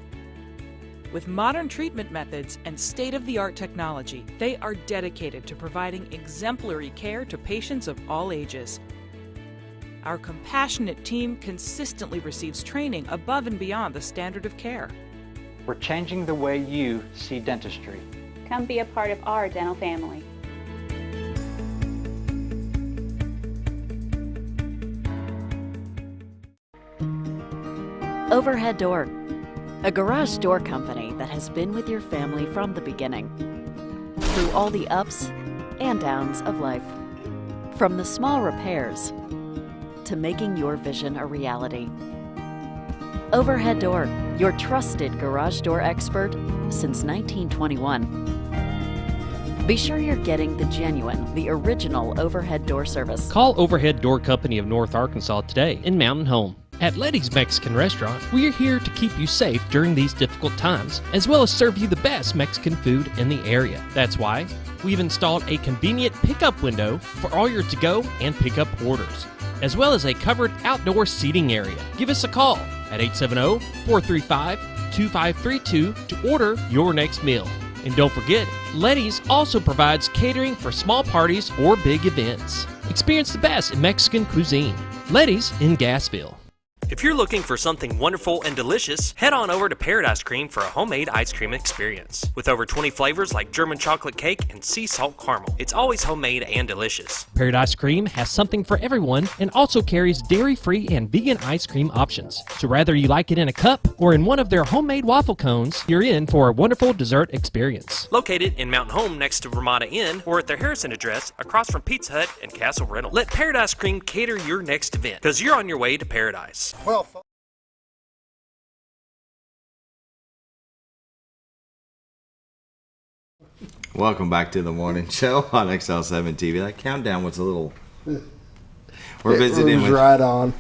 With modern treatment methods and state-of-the-art technology, they are dedicated to providing exemplary care to patients of all ages. Our compassionate team consistently receives training above and beyond the standard of care. We're changing the way you see dentistry. Come be a part of our dental family. Overhead Door, a garage door company that has been with your family from the beginning, through all the ups and downs of life. From the small repairs to making your vision a reality. Overhead Door, your trusted garage door expert since 1921. Be sure you're getting the genuine, the original overhead door service. Call Overhead Door Company of North Arkansas today in Mountain Home. At Letty's Mexican Restaurant, we are here to keep you safe during these difficult times, as well as serve you the best Mexican food in the area. That's why we've installed a convenient pickup window for all your to-go and pickup orders, as well as a covered outdoor seating area. Give us a call at 870-435-2532 to order your next meal. And don't forget, Letty's also provides catering for small parties or big events. Experience the best in Mexican cuisine. Letty's in Gassville. If you're looking for something wonderful and delicious, head on over to Paradise Cream for a homemade ice cream experience. With over 20 flavors like German chocolate cake and sea salt caramel, it's always homemade and delicious. Paradise Cream has something for everyone and also carries dairy-free and vegan ice cream options. So whether you like it in a cup or in one of their homemade waffle cones, you're in for a wonderful dessert experience. Located in Mountain Home next to Ramada Inn or at their Harrison address across from Pizza Hut and Castle Reynolds. Let Paradise Cream cater your next event, because you're on your way to paradise. Well, welcome back to the morning show on XL7-TV. That countdown was a little... We're visiting with right on.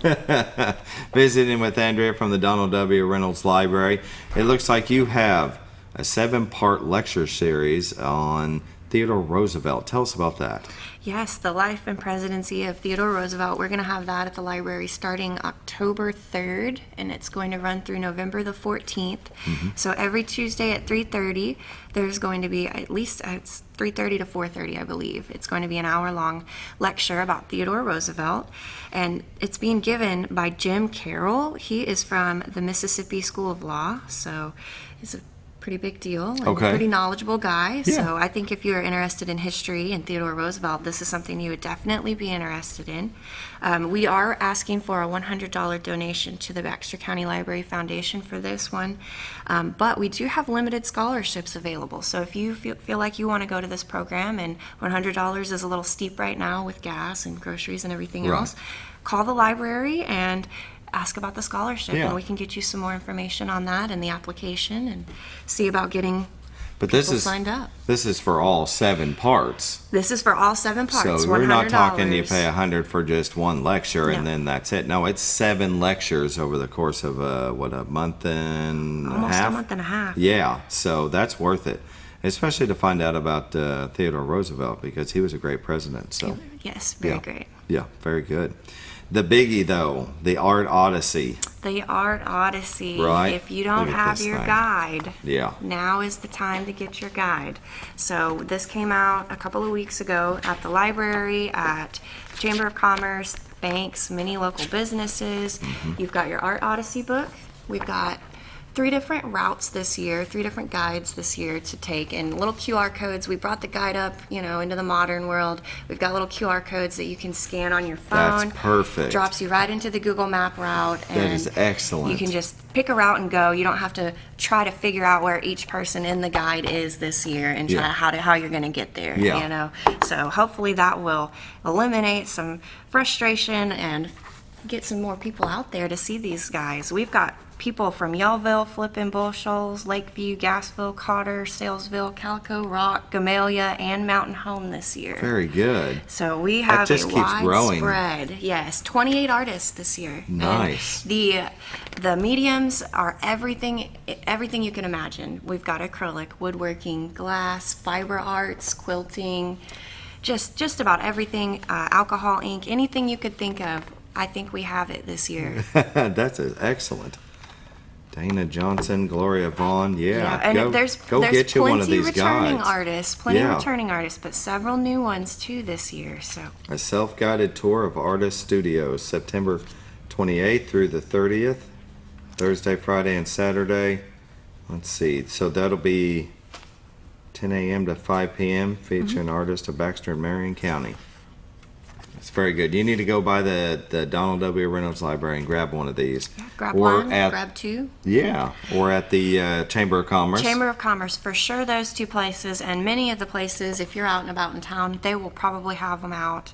visiting with Andrea from the Donald W. Reynolds Library. It looks like you have a 7-part lecture series on Theodore Roosevelt. Tell us about that. Yes, the life and presidency of Theodore Roosevelt. We're going to have that at the library starting October 3rd, and it's going to run through November the 14th. So every Tuesday at 3:30, there's going to be at least, it's 3:30 to 4:30, I believe. It's going to be an hour-long lecture about Theodore Roosevelt, and it's being given by Jim Carroll. He is from the Mississippi School of Law, so he's a pretty big deal and pretty knowledgeable guy. Yeah. So I think if you're interested in history and Theodore Roosevelt, this is something you would definitely be interested in. We are asking for a $100 donation to the Baxter County Library Foundation for this one, but we do have limited scholarships available. So if you feel like you want to go to this program, and $100 is a little steep right now with gas and groceries and everything else, call the library and ask about the scholarship, and we can get you some more information on that and the application, and see about getting people signed up. This is for all 7 parts. This is for all 7 parts. So we're not talking you pay $100 for just one lecture and then that's it. No, it's 7 lectures over the course of a month and almost a half. A month and a half. Yeah, so that's worth it, especially to find out about Theodore Roosevelt, because he was a great president. So yes, very great. Yeah, very good. The biggie, though, the Art Odyssey. The Art Odyssey. Right. If you don't have your guide, yeah, now is the time to get your guide. So this came out a couple of weeks ago at the library, at Chamber of Commerce, banks, many local businesses. You've got your Art Odyssey book. We've got 3 different routes this year, 3 different guides this year to take, and little QR codes. We brought the guide up, into the modern world. We've got little QR codes that you can scan on your phone. That's perfect. Drops you right into the Google Map route. And that is excellent. you can just pick a route and go. You don't have to try to figure out where each person in the guide is this year and try how you're going to get there. So hopefully that will eliminate some frustration and get some more people out there to see these guys. We've got people from Yellville, Flippin, Bull Shoals, Lakeview, Gassville, Cotter, Salesville, Calico Rock, Gamelia, and Mountain Home this year. Very good. So we have just a keeps wide growing. spread. Yes, 28 artists this year. Nice. And the mediums are everything you can imagine. We've got acrylic, woodworking, glass, fiber arts, quilting, just about everything, alcohol ink, anything you could think of. I think we have it this year. That's excellent. Dana Johnson, Gloria Vaughn, and there's get you one of these returning guides. artists, plenty of returning artists, but several new ones too this year. So a self-guided tour of artist studios, September 28th through the 30th, Thursday, Friday, and Saturday. Let's see, so that'll be 10 a.m. to 5 p.m. featuring artists of Baxter and Marion County. It's very good. You need to go by the Donald W. Reynolds Library and grab one of these. Yeah, grab 2. Yeah, or at the Chamber of Commerce. Chamber of Commerce, for sure, those 2 places, and many of the places, if you're out and about in town, they will probably have them out.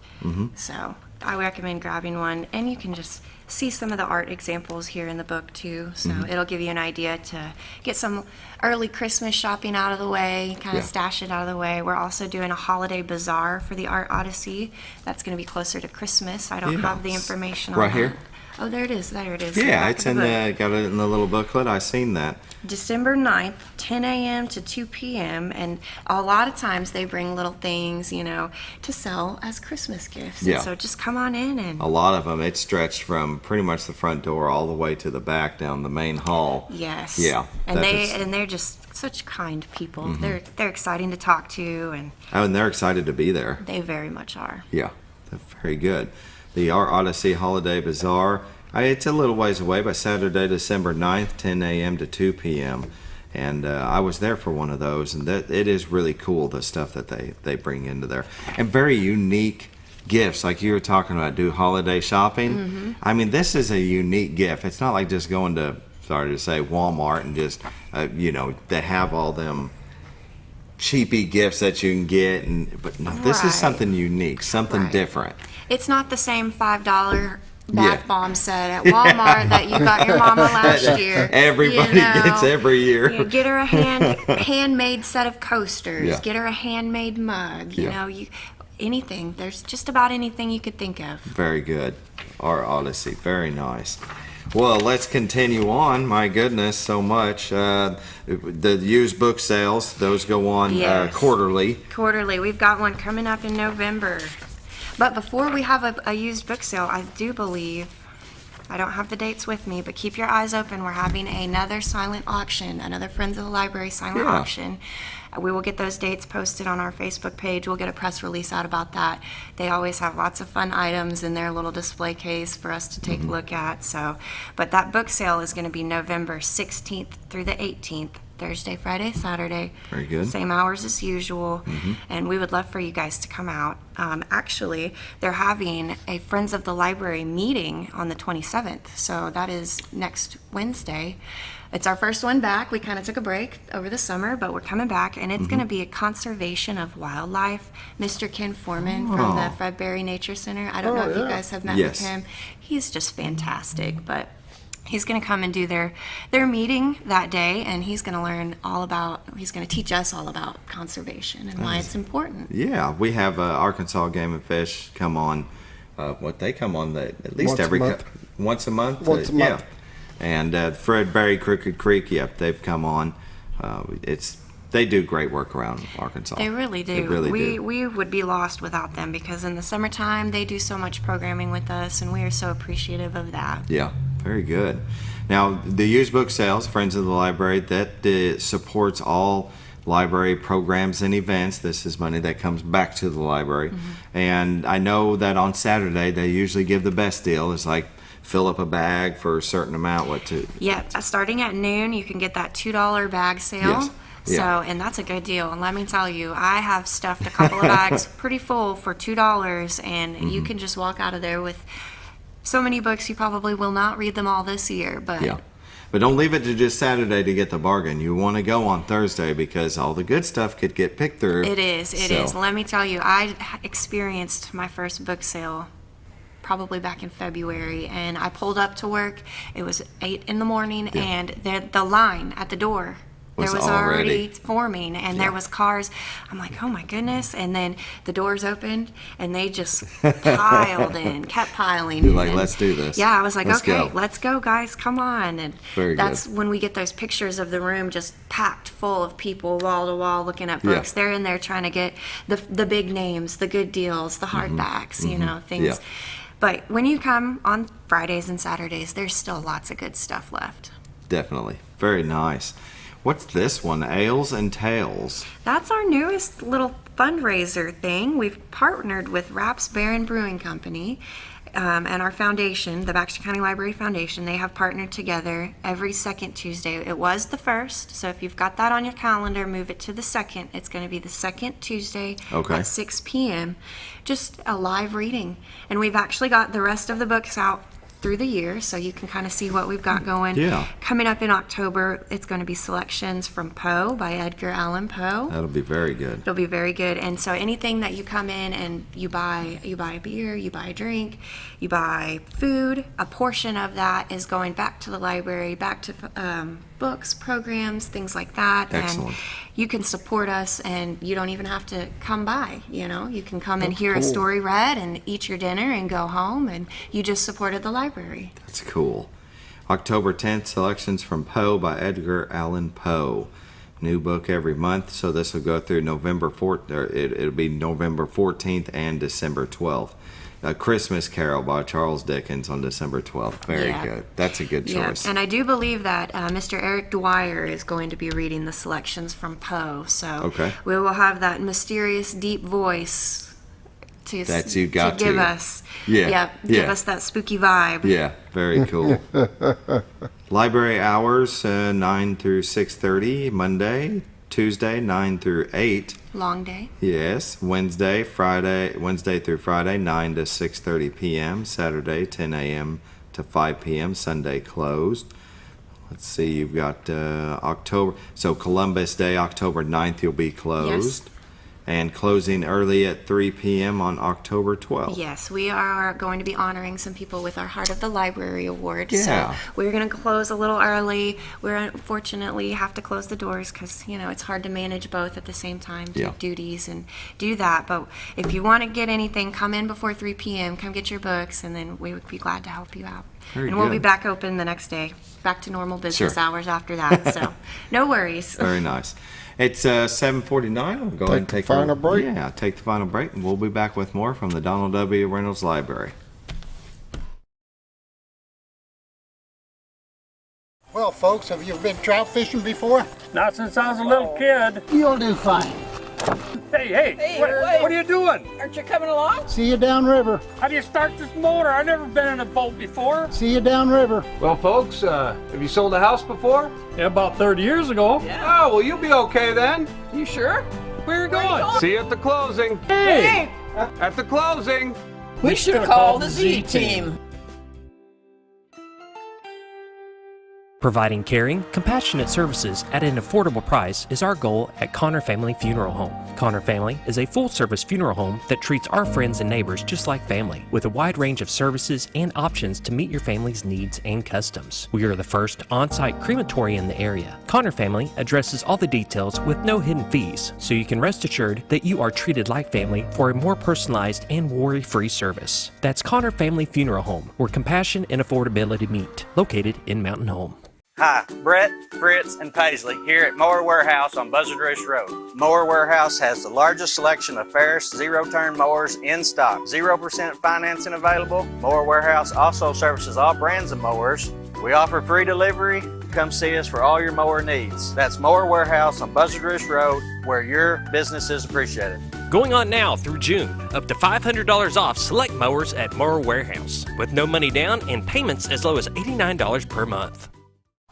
So I recommend grabbing one, and you can just see some of the art examples here in the book too, so it'll give you an idea to get some early Christmas shopping out of the way, kind of stash it out of the way. We're also doing a holiday bazaar for the Art Odyssey. That's going to be closer to Christmas. I don't have the information on that. Right here? Oh, there it is. There it is. Yeah, it's in got it in the little booklet. I seen that. December 9th, 10 a.m. to 2 p.m. And a lot of times they bring little things, to sell as Christmas gifts. Yeah. And so just come on in. And a lot of them, it's stretched from pretty much the front door all the way to the back down the main hall. Yes. Yeah. And they're just such kind people. They're exciting to talk to, and they're excited to be there. They very much are. Yeah, they're very good. The Art Odyssey Holiday Bazaar. It's a little ways away, but Saturday, December 9th, 10 a.m. to 2 p.m. And I was there for one of those, and it is really cool, the stuff that they bring into there. And very unique gifts, like you were talking about, do holiday shopping. I mean, this is a unique gift. It's not like just going to, sorry to say, Walmart and just, they have all them cheapy gifts that you can get. But no, this is something unique, something different. It's not the same $5 bath bomb set at Walmart that you got your mama last year. Everybody gets every year. Get her a handmade set of coasters. Get her a handmade mug. Anything. There's just about anything you could think of. Very good. Art Odyssey. Very nice. Well, let's continue on. My goodness, so much. The used book sales, those go on Yes. quarterly. Quarterly. We've got one coming up in November. But before we have a used book sale, I do believe, I don't have the dates with me, but keep your eyes open. We're having another silent auction, another Friends of the Library silent auction. We will get those dates posted on our Facebook page. We'll get a press release out about that. They always have lots of fun items in their little display case for us to take a look at. So, but that book sale is going to be November 16th through the 18th. Thursday, Friday, Saturday. Very good. Same hours as usual. And we would love for you guys to come out. Actually, they're having a Friends of the Library meeting on the 27th. So that is next Wednesday. It's our first one back. We kind of took a break over the summer, but we're coming back. And it's going to be a conservation of wildlife. Mr. Ken Foreman from the Fred Berry Nature Center. I don't know if you guys have met with him. He's just fantastic. But he's going to come and do their meeting that day, and he's going to learn he's going to teach us all about conservation and why it's important. Yeah, we have Arkansas Game and Fish come on, they come on at least once a month. Once a month. Yeah. And Fred Berry, Crooked Creek, they've come on. They do great work around Arkansas. They really do. They really do. We would be lost without them, because in the summertime they do so much programming with us, and we are so appreciative of that. Yeah, very good. Now, the used book sales, Friends of the Library, that supports all library programs and events. This is money that comes back to the library. And I know that on Saturday they usually give the best deal. It's like fill up a bag for a certain amount. Starting at noon, you can get that $2 bag sale. Yes. So, and that's a good deal. And let me tell you, I have stuffed a couple of bags pretty full for $2, and you can just walk out of there with so many books. You probably will not read them all this year, but But don't leave it to just Saturday to get the bargain. You want to go on Thursday, because all the good stuff could get picked through. It is. Let me tell you, I experienced my first book sale probably back in February, and I pulled up to work. It was 8 in the morning, and the line at the door was already forming, and there was cars. I'm like, oh my goodness. And then the doors opened, and they just piled in, kept piling. You're like, let's do this. Yeah, I was like, let's go, guys, come on. And Very that's good. when we get those pictures of the room just packed full of people, wall to wall, looking at books. They're in there trying to get the big names, the good deals, the hardbacks, things. But when you come on Fridays and Saturdays, there's still lots of good stuff left. Definitely. Very nice. What's this one? Ales and Tales. That's our newest little fundraiser thing. We've partnered with Raps Barron Brewing Company and our foundation, the Baxter County Library Foundation. They have partnered together every second Tuesday. It was the first, so if you've got that on your calendar, move it to the second. It's going to be the second Tuesday at 6 p.m. Just a live reading. And we've actually got the rest of the books out through the year, so you can kind of see what we've got going. Coming up in October, it's going to be selections from Poe by Edgar Allan Poe. That'll be very good. It'll be very good. And so anything that you come in and you buy a beer, you buy a drink, you buy food, a portion of that is going back to the library, back to books, programs, things like that. Excellent. And you can support us, and you don't even have to come by. You can come and hear a story read and eat your dinner and go home, and you just supported the library. That's cool. October 10th, selections from Poe by Edgar Allan Poe. New book every month, so this will go through November 4th. It'll be November 14th and December 12th. A Christmas Carol by Charles Dickens on December 12th. Very good. That's a good choice. And I do believe that Mr. Eric Dwyer is going to be reading the selections from Poe. So we will have that mysterious, deep voice to give us. Give us that spooky vibe. Yeah, very cool. Library hours 9 through 6:30 Monday, Tuesday 9 through 8. Long day. Yes. Wednesday through Friday 9 to 6:30 p.m. Saturday 10 a.m. to 5 p.m. Sunday closed. Let's see, you've got October. So Columbus Day, October 9th, you'll be closed. Yes. And closing early at 3 p.m. on October 12th. Yes, we are going to be honoring some people with our Heart of the Library Award. Yeah. So we're going to close a little early. We unfortunately have to close the doors because, it's hard to manage both at the same time, do duties and do that. But if you want to get anything, come in before 3 p.m., come get your books, and then we would be glad to help you out. Very and we'll good. be back open the next day, back to normal business Sure. hours after that. So no worries. Very nice. It's 7:49. We'll go ahead and take the final break. Yeah, take the final break, and we'll be back with more from the Donald W. Reynolds Library. Well, folks, have you been trout fishing before? Not since I was a little kid. You'll do fine. Hey, what are you doing? Aren't you coming along? See you downriver. How do you start this motor? I've never been in a boat before. See you downriver. Well, folks, have you sold a house before? Yeah, about 30 years ago. Yeah. Oh, well, you'll be okay then. You sure? Where are you going? See you at the closing. Hey! At the closing. We should have called the Z team. Providing caring, compassionate services at an affordable price is our goal at Connor Family Funeral Home. Connor Family is a full-service funeral home that treats our friends and neighbors just like family, with a wide range of services and options to meet your family's needs and customs. We are the first on-site crematory in the area. Connor Family addresses all the details with no hidden fees, so you can rest assured that you are treated like family for a more personalized and worry-free service. That's Connor Family Funeral Home, where compassion and affordability meet, located in Mountain Home. Hi, Brett, Fritz, and Paisley here at Mower Warehouse on Buzzard Roost Road. Mower Warehouse has the largest selection of Ferris zero-turn mowers in stock. 0% financing available. Mower Warehouse also services all brands of mowers. We offer free delivery. Come see us for all your mower needs. That's Mower Warehouse on Buzzard Roost Road, where your business is appreciated. Going on now through June, up to $500 off select mowers at Mower Warehouse, with no money down and payments as low as $89 per month.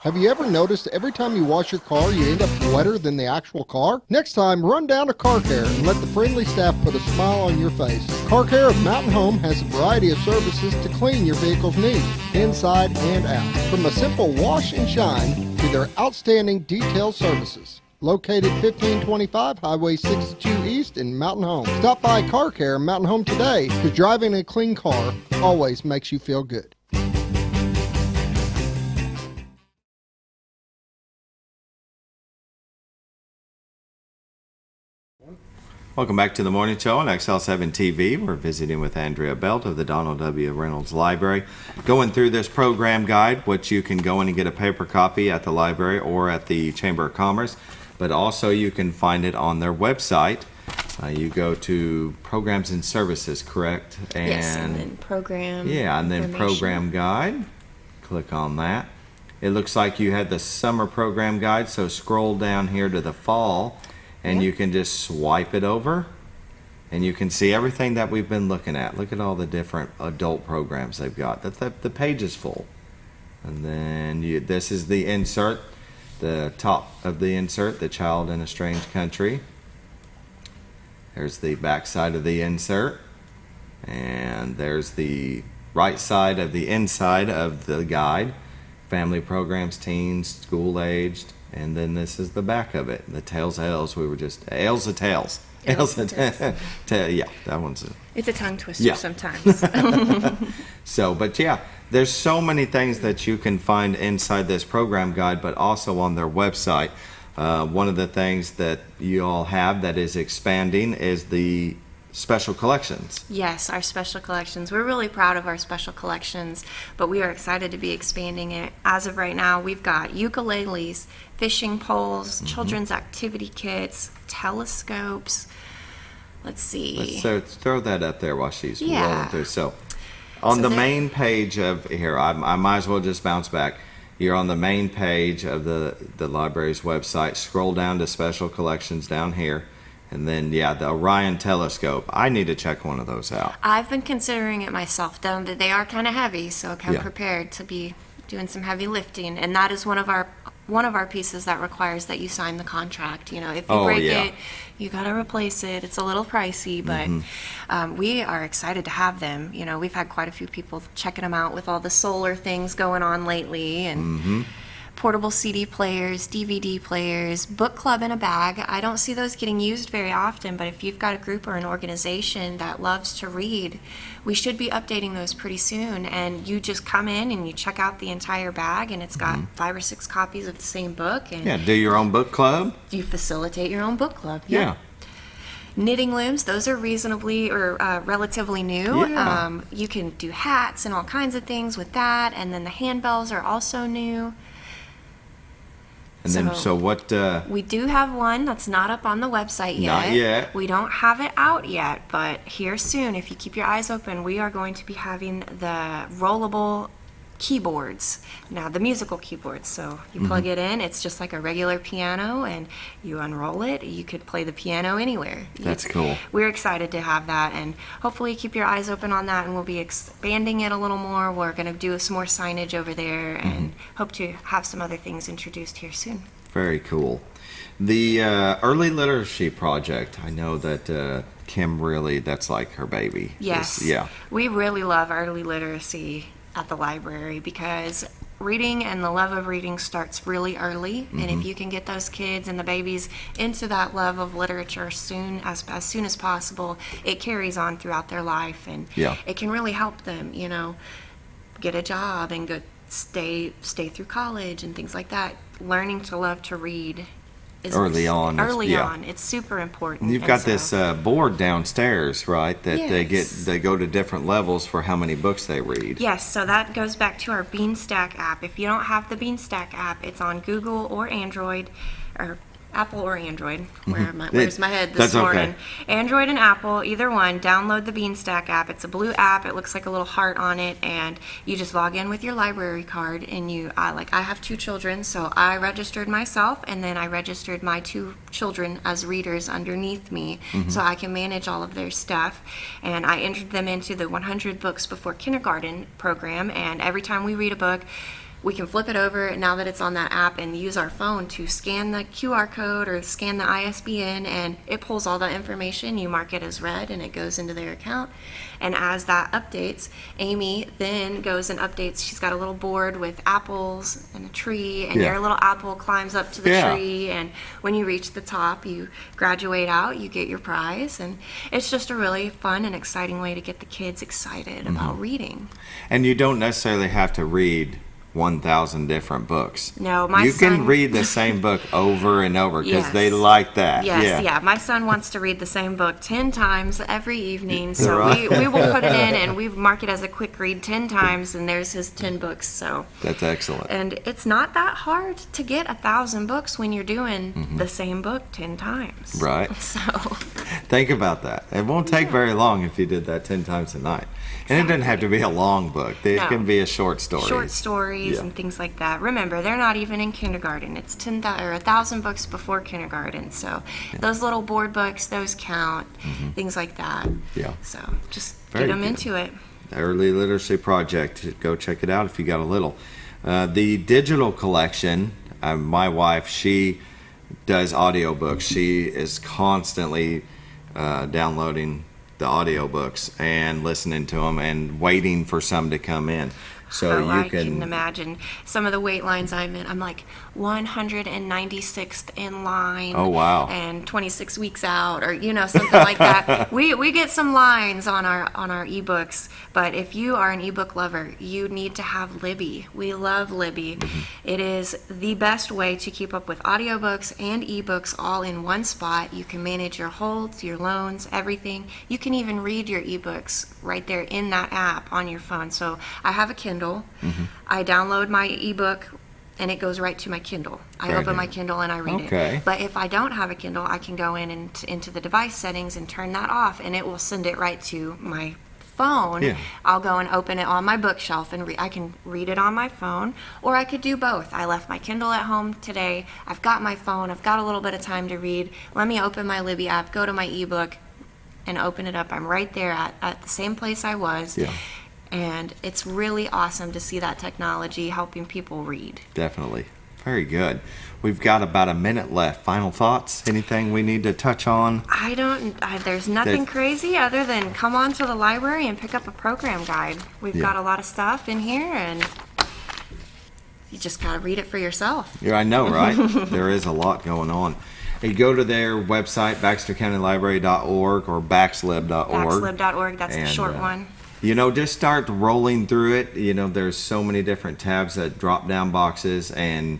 Have you ever noticed every time you wash your car, you end up wetter than the actual car? Next time, run down to Car Care and let the friendly staff put a smile on your face. Car Care of Mountain Home has a variety of services to clean your vehicle's needs, inside and out. From a simple wash and shine to their outstanding detailed services. Located 1525 Highway 62 East in Mountain Home. Stop by Car Care Mountain Home today, because driving a clean car always makes you feel good. Welcome back to the morning show on XL7-TV. We're visiting with Andrea Belt of the Donald W. Reynolds Library, going through this program guide, which you can go in and get a paper copy at the library or at the Chamber of Commerce, but also you can find it on their website. You go to Programs and Services, correct? And yes, and then program. Yeah, and then Program Guide. Click on that. It looks like you had the summer program guide, so scroll down here to the fall. And you can just swipe it over and you can see everything that we've been looking at. Look at all the different adult programs they've got. The page is full. And then this is the insert, the top of the insert, the Child in a Strange Country. There's the back side of the insert. And there's the right side of the inside of the guide. Family programs, teens, school-aged. And then this is the back of it. The Tails Ales. We were just Ales of Tails. Ales of Tails. Yeah, that one's it's a tongue twister sometimes. So, but yeah, there's so many things that you can find inside this program guide, but also on their website. One of the things that you all have that is expanding is the special collections. Yes, our special collections. We're really proud of our special collections, but we are excited to be expanding it. As of right now, we've got ukuleles, fishing poles, children's activity kits, telescopes. Let's see. Let's throw that up there while she's rolling through. So, on the main page of here, I might as well just bounce back. You're on the main page of the library's website. Scroll down to special collections down here. And then, the Orion telescope. I need to check one of those out. I've been considering it myself, though. They are kind of heavy, so come prepared to be doing some heavy lifting. And that is one of our pieces that requires that you sign the contract. You know, if you break it, you got to replace it. It's a little pricey, but we are excited to have them. You know, we've had quite a few people checking them out with all the solar things going on lately, and portable CD players, DVD players, book club in a bag. I don't see those getting used very often, but if you've got a group or an organization that loves to read, we should be updating those pretty soon. And you just come in and you check out the entire bag, and it's got 5 or 6 copies of the same book. And do your own book club. You facilitate your own book club. Knitting looms, those are reasonably or relatively new. Yeah. You can do hats and all kinds of things with that, and then the handbells are also new. And then, so what? We do have one that's not up on the website yet. Not yet. We don't have it out yet, but here soon, if you keep your eyes open, we are going to be having the rollable keyboards. Now, the musical keyboards. So you plug it in, it's just like a regular piano, and you unroll it. You could play the piano anywhere. That's cool. We're excited to have that, and hopefully keep your eyes open on that, and we'll be expanding it a little more. We're going to do some more signage over there, and hope to have some other things introduced here soon. Very cool. The early literacy project, I know that Kim really, that's like her baby. Yes. Yeah. We really love early literacy at the library because reading and the love of reading starts really early, and if you can get those kids and the babies into that love of literature as soon as possible, it carries on throughout their life, and it can really help them, you know, get a job and stay through college and things like that. Learning to love to read is early on. It's super important. You've got this board downstairs, right? That they go to different levels for how many books they read. Yes, so that goes back to our Beanstack app. If you don't have the Beanstack app, it's on Google or Android, or Apple or Android. Where's my head this morning? Okay. Android and Apple, either one. Download the Beanstack app. It's a blue app. It looks like a little heart on it, and you just log in with your library card. And I have 2 children, so I registered myself, and then I registered my 2 children as readers underneath me, so I can manage all of their stuff. And I entered them into the 100 Books Before Kindergarten program, and every time we read a book, we can flip it over now that it's on that app and use our phone to scan the QR code or scan the ISBN, and it pulls all that information. You mark it as read and it goes into their account. And as that updates, Amy then goes and updates. She's got a little board with apples and a tree, and your little apple climbs up to the tree, and when you reach the top, you graduate out, you get your prize. And it's just a really fun and exciting way to get the kids excited about reading. And you don't necessarily have to read 1,000 different books. No, you can read the same book over and over because they like that. Yes, my son wants to read the same book 10 times every evening, so we will put it in and we mark it as a quick read 10 times, and there's his 10 books. So that's excellent. And it's not that hard to get 1,000 books when you're doing the same book 10 times. Right. So think about that. It won't take very long if you did that 10 times a night. And it doesn't have to be a long book. It can be a short story. Short stories and things like that. Remember, they're not even in kindergarten. It's 1,000 books before kindergarten. So those little board books, those count. Things like that. Yeah. So just get them into it. The Early Literacy Project. Go check it out if you got a little. The digital collection. My wife, she does audiobooks. She is constantly downloading the audiobooks and listening to them and waiting for some to come in. So I can imagine some of the wait lines I'm in. I'm like 196th in line. Oh, wow. And 26 weeks out, or something like that. We get some lines on our ebooks, but if you are an ebook lover, you need to have Libby. We love Libby. It is the best way to keep up with audiobooks and ebooks all in one spot. You can manage your holds, your loans, everything. You can even read your ebooks right there in that app on your phone. So I have a Kindle. I download my ebook and it goes right to my Kindle. I open my Kindle and I read it. But if I don't have a Kindle, I can go in and into the device settings and turn that off, and it will send it right to my phone. I'll go and open it on my bookshelf and I can read it on my phone, or I could do both. I left my Kindle at home today. I've got my phone. I've got a little bit of time to read. Let me open my Libby app, go to my ebook, and open it up. I'm right there at the same place I was. And it's really awesome to see that technology helping people read. Definitely. Very good. We've got about a minute left. Final thoughts? Anything we need to touch on? There's nothing crazy other than come on to the library and pick up a program guide. We've got a lot of stuff in here, and you just got to read it for yourself. Yeah, I know, right? There is a lot going on. You go to their website, baxtercountylibrary.org or baxlib.org. Baxlib.org, that's the short one. Just start rolling through it. There's so many different tabs, that drop down boxes, and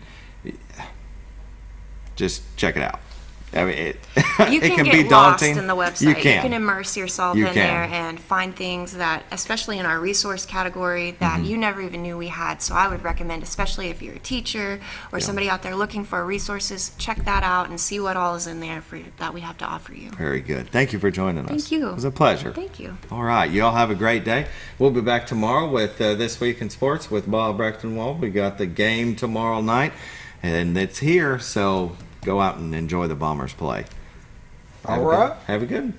just check it out. I mean, it You it can be get lost daunting. in the website. You can immerse yourself You in can. there and find things that, especially in our resource category, that you never even knew we had. So I would recommend, especially if you're a teacher or somebody out there looking for resources, check that out and see what all is in there that we have to offer you. Very good. Thank you for joining us. Thank you. It was a pleasure. Thank you. All right. You all have a great day. We'll be back tomorrow with This Week in Sports with Bob Brechtenwald. We got the game tomorrow night, and it's here, so go out and enjoy the Bombers play. All right. Have a good one.